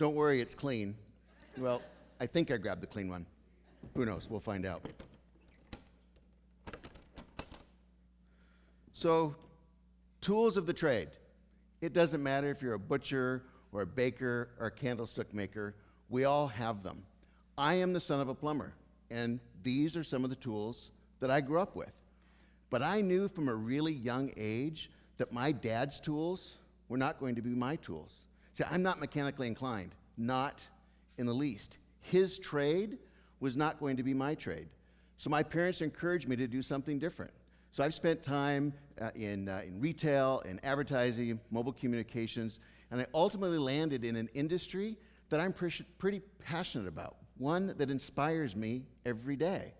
Don't worry, it's clean. Well, I think I grabbed the clean one. Who knows? We'll find out. So, tools of the trade. It doesn't matter if you're a butcher or a baker or a candlestick maker. We all have them. I am the son of a plumber, and these are some of the tools that I grew up with. But I knew from a really young age that my dad's tools were not going to be my tools. See, I'm not mechanically inclined, not in the least. His trade was not going to be my trade. So my parents encouraged me to do something different. So I've spent time in retail, in advertising, mobile communications, and I ultimately landed in an industry that I'm pretty passionate about, one that inspires me every day,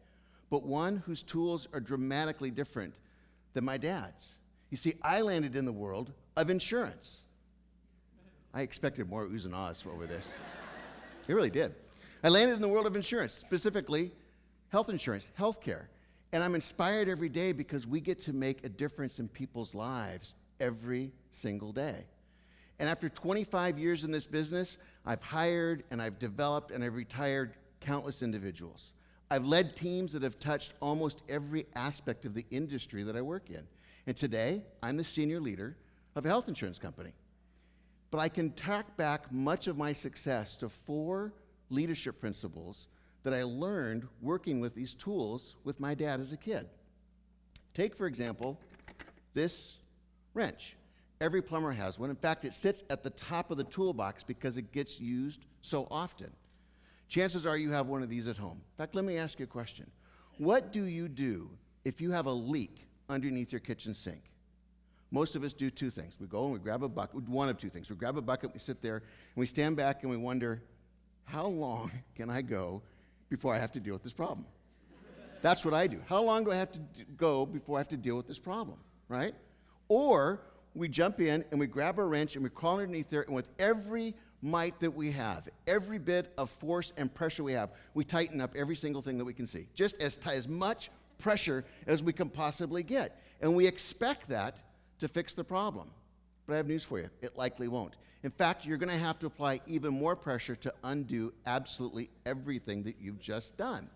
but one whose tools are dramatically different than my dad's. You see, I landed in the world of insurance. I expected more oohs and ahs over this. I really did. I landed in the world of insurance, specifically health insurance, healthcare. And I'm inspired every day because we get to make a difference in people's lives every single day. And after 25 years in this business, I've hired and I've developed and I've retired countless individuals. I've led teams that have touched almost every aspect of the industry that I work in. And today, I'm the senior leader of a health insurance company. But I can track back much of my success to 4 leadership principles that I learned working with these tools with my dad as a kid. Take, for example, this wrench. Every plumber has one. In fact, it sits at the top of the toolbox because it gets used so often. Chances are you have one of these at home. In fact, let me ask you a question. What do you do if you have a leak underneath your kitchen sink? Most of us do 2 things. We go and we grab a bucket, one of 2 things. We grab a bucket, we sit there, and we stand back and we wonder, how long can I go before I have to deal with this problem? That's what I do. How long do I have to go before I have to deal with this problem, right? Or we jump in and we grab a wrench and we crawl underneath there, and with every might that we have, every bit of force and pressure we have, we tighten up every single thing that we can see. Just as much pressure as we can possibly get. And we expect that to fix the problem. But I have news for you. It likely won't. In fact, you're going to have to apply even more pressure to undo absolutely everything that you've just done.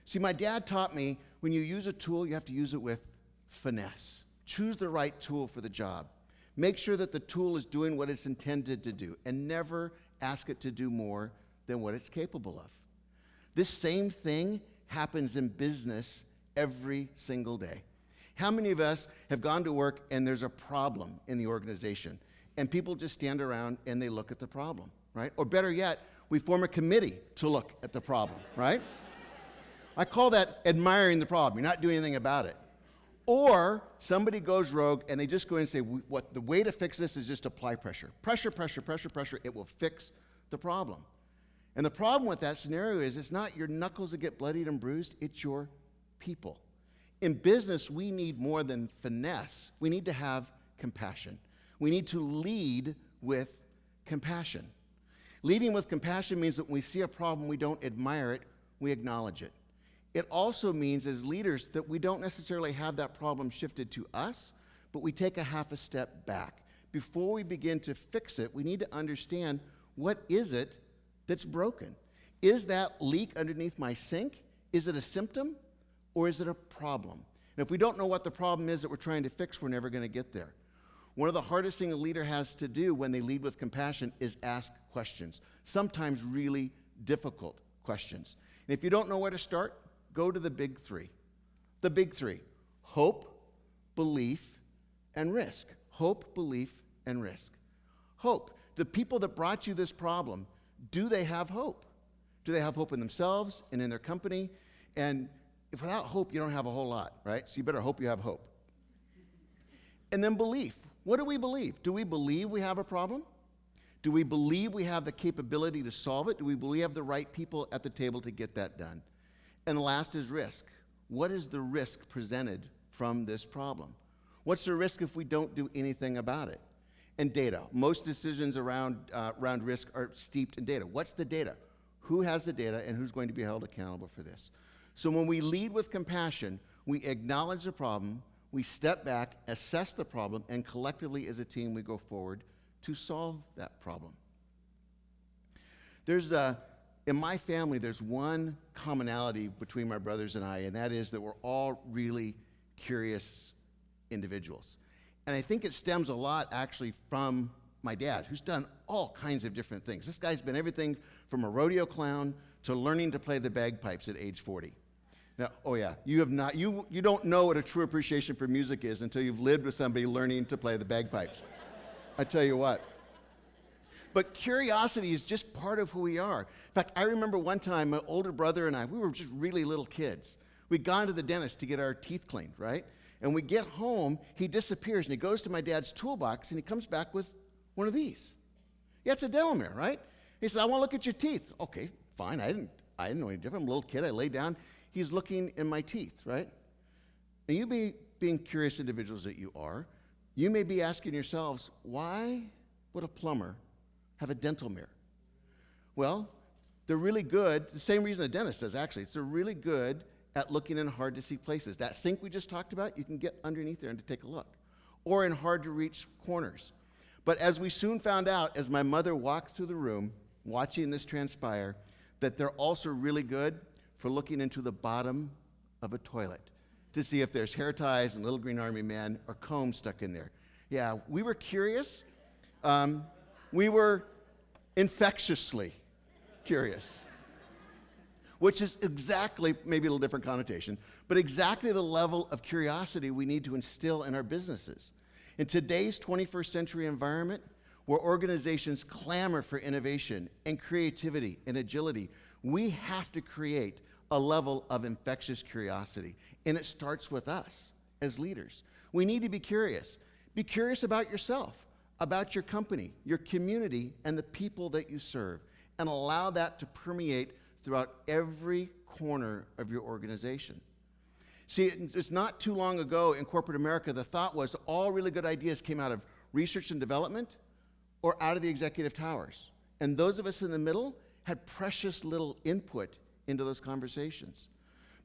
See, my dad taught me when you use a tool, you have to use it with finesse. Choose the right tool for the job. Make sure that the tool is doing what it's intended to do, and never ask it to do more than what it's capable of. This same thing happens in business every single day. How many of us have gone to work and there's a problem in the organization, and people just stand around and they look at the problem, right? Or better yet, we form a committee to look at the problem, right? I call that admiring the problem. You're not doing anything about it. Or somebody goes rogue and they just go in and say, what the way to fix this is just apply pressure. Pressure, pressure, pressure, pressure. It will fix the problem. And the problem with that scenario is it's not your knuckles that get bloodied and bruised, it's your people. In business, we need more than finesse. We need to have compassion. We need to lead with compassion. Leading with compassion means that when we see a problem, we don't admire it, we acknowledge it. It also means as leaders that we don't necessarily have that problem shifted to us, but we take a half a step back. Before we begin to fix it, we need to understand, what is it that's broken? Is that leak underneath my sink? Is it a symptom or is it a problem? And if we don't know what the problem is that we're trying to fix, we're never going to get there. One of the hardest things a leader has to do when they lead with compassion is ask questions, sometimes really difficult questions. And if you don't know where to start, go to the big 3. The big 3: hope, belief, and risk. Hope, belief, and risk. Hope. The people that brought you this problem, do they have hope? Do they have hope in themselves and in their company? And if without hope, you don't have a whole lot, right? So you better hope you have hope. And then belief. What do we believe? Do we believe we have a problem? Do we believe we have the capability to solve it? Do we believe we have the right people at the table to get that done? And the last is risk. What is the risk presented from this problem? What's the risk if we don't do anything about it? And data. Most decisions around risk are steeped in data. What's the data? Who has the data and who's going to be held accountable for this? So when we lead with compassion, we acknowledge the problem, we step back, assess the problem, and collectively as a team we go forward to solve that problem. In my family, there's one commonality between my brothers and I, and that is that we're all really curious individuals. And I think it stems a lot actually from my dad, who's done all kinds of different things. This guy's been everything from a rodeo clown to learning to play the bagpipes at age 40. Now, oh yeah, you don't know what a true appreciation for music is until you've lived with somebody learning to play the bagpipes. I tell you what. But curiosity is just part of who we are. In fact, I remember one time my older brother and I, we were just really little kids. We'd gone to the dentist to get our teeth cleaned, right? And we get home, he disappears, and he goes to my dad's toolbox, and he comes back with one of these. Yeah, it's a dental mirror, right? He says, I want to look at your teeth. Okay, fine. I didn't know any different. I'm a little kid. I lay down. He's looking in my teeth, right? And you being curious individuals that you are, you may be asking yourselves, why would a plumber have a dental mirror? Well, they're really good, the same reason a dentist does actually, they're really good at looking in hard to see places. That sink we just talked about, you can get underneath there and to take a look. Or in hard to reach corners. But as we soon found out, as my mother walked through the room, watching this transpire, that they're also really good for looking into the bottom of a toilet to see if there's hair ties and little green army men or combs stuck in there. Yeah, we were curious. We were infectiously curious, which is exactly, maybe a little different connotation, but exactly the level of curiosity we need to instill in our businesses. In today's 21st century environment, where organizations clamor for innovation and creativity and agility, we have to create a level of infectious curiosity, and it starts with us as leaders. We need to be curious. Be curious about yourself, about your company, your community, and the people that you serve, and allow that to permeate throughout every corner of your organization. See, it's not too long ago in corporate America, the thought was all really good ideas came out of research and development or out of the executive towers. And those of us in the middle had precious little input into those conversations.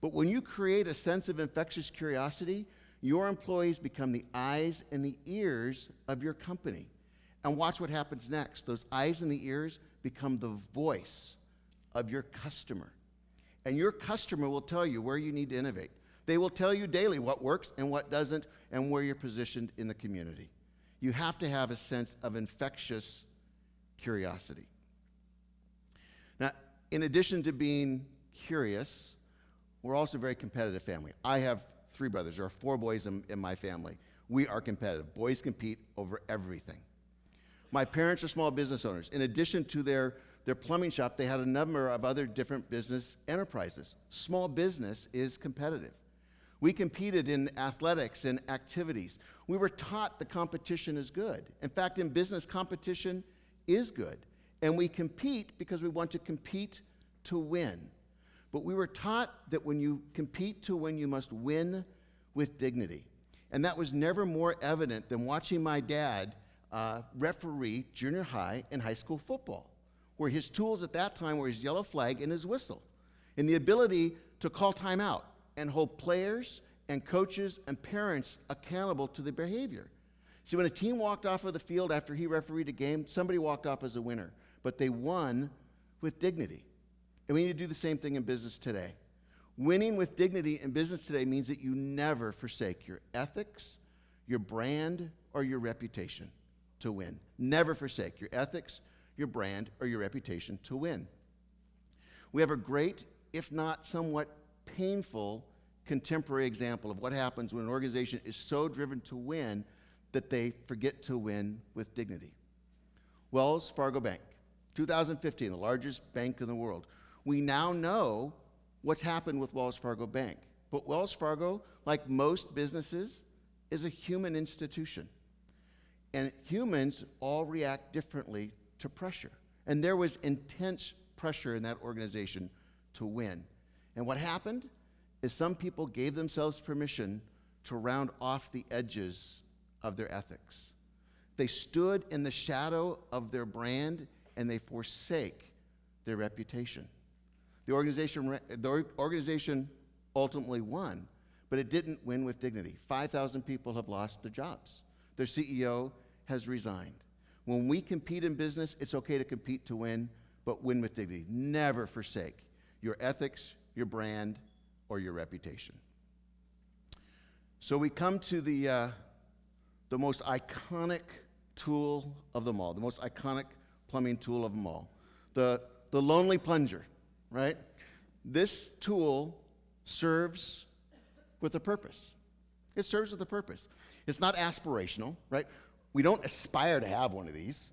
But when you create a sense of infectious curiosity, your employees become the eyes and the ears of your company. And watch what happens next. Those eyes and the ears become the voice of your customer. And your customer will tell you where you need to innovate. They will tell you daily what works and what doesn't and where you're positioned in the community. You have to have a sense of infectious curiosity. Now, in addition to being curious, we're also a very competitive family. I have 3 brothers. There are 4 boys in my family. We are competitive. Boys compete over everything. My parents are small business owners. In addition to their plumbing shop, they had a number of other different business enterprises. Small business is competitive. We competed in athletics and activities. We were taught the competition is good. In fact, in business, competition is good. And we compete because we want to compete to win. But we were taught that when you compete to win, you must win with dignity. And that was never more evident than watching my dad referee junior high and high school football, where his tools at that time were his yellow flag and his whistle, and the ability to call timeout and hold players and coaches and parents accountable to the behavior. See, when a team walked off of the field after he refereed a game, somebody walked off as a winner, but they won with dignity. And we need to do the same thing in business today. Winning with dignity in business today means that you never forsake your ethics, your brand, or your reputation to win. Never forsake your ethics, your brand, or your reputation to win. We have a great, if not somewhat painful, contemporary example of what happens when an organization is so driven to win that they forget to win with dignity. Wells Fargo Bank, 2015, the largest bank in the world. We now know what's happened with Wells Fargo Bank. But Wells Fargo, like most businesses, is a human institution. And humans all react differently to pressure. And there was intense pressure in that organization to win. And what happened is some people gave themselves permission to round off the edges of their ethics. They stood in the shadow of their brand and they forsake their reputation. The organization ultimately won, but it didn't win with dignity. 5,000 people have lost their jobs. Their CEO has resigned. When we compete in business, it's okay to compete to win, but win with dignity. Never forsake your ethics, your brand, or your reputation. So we come to the most iconic tool of them all, the most iconic plumbing tool of them all, the lonely plunger, right? This tool serves with a purpose. It serves with a purpose. It's not aspirational, right? We don't aspire to have one of these.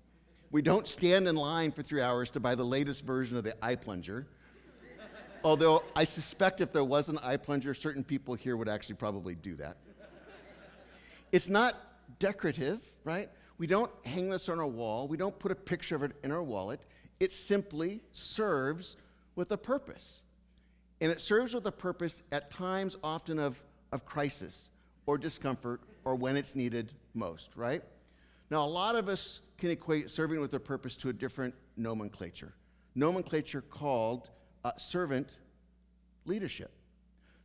We don't stand in line for 3 hours to buy the latest version of the eye plunger. Although I suspect if there was an eye plunger, certain people here would actually probably do that. It's not decorative, right? We don't hang this on our wall. We don't put a picture of it in our wallet. It simply serves with a purpose. And it serves with a purpose at times often of crisis or discomfort or when it's needed most, right? Now, a lot of us can equate serving with a purpose to a different nomenclature. Nomenclature called servant leadership.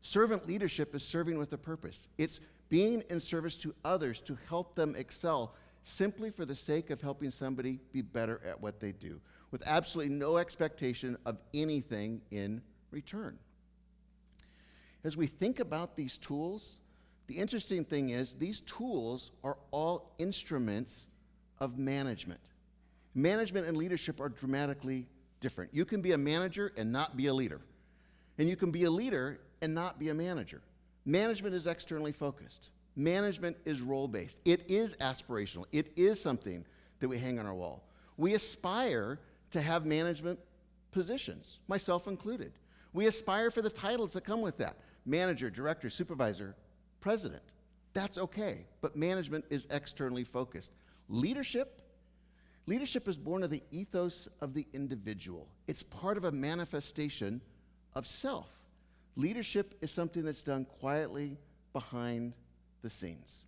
Servant leadership is serving with a purpose. It's being in service to others to help them excel simply for the sake of helping somebody be better at what they do, with absolutely no expectation of anything in return. As we think about these tools, the interesting thing is these tools are all instruments of management. Management and leadership are dramatically different. You can be a manager and not be a leader. And you can be a leader and not be a manager. Management is externally focused. Management is role-based. It is aspirational. It is something that we hang on our wall. We aspire to have management positions, myself included. We aspire for the titles that come with that. Manager, director, supervisor, president. That's okay, but management is externally focused. Leadership is born of the ethos of the individual. It's part of a manifestation of self. Leadership is something that's done quietly behind the scenes.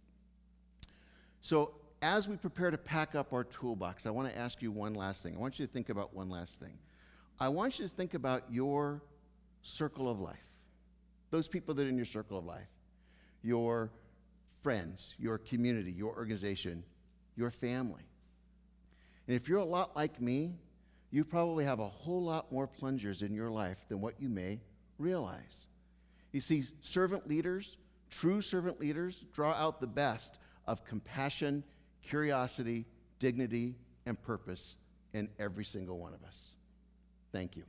So as we prepare to pack up our toolbox, I want to ask you one last thing. I want you to think about one last thing. I want you to think about your circle of life. Those people that are in your circle of life. Your friends, your community, your organization, your family. And if you're a lot like me, you probably have a whole lot more plungers in your life than what you may realize. You see, servant leaders, true servant leaders, draw out the best of compassion, curiosity, dignity, and purpose in every single one of us. Thank you.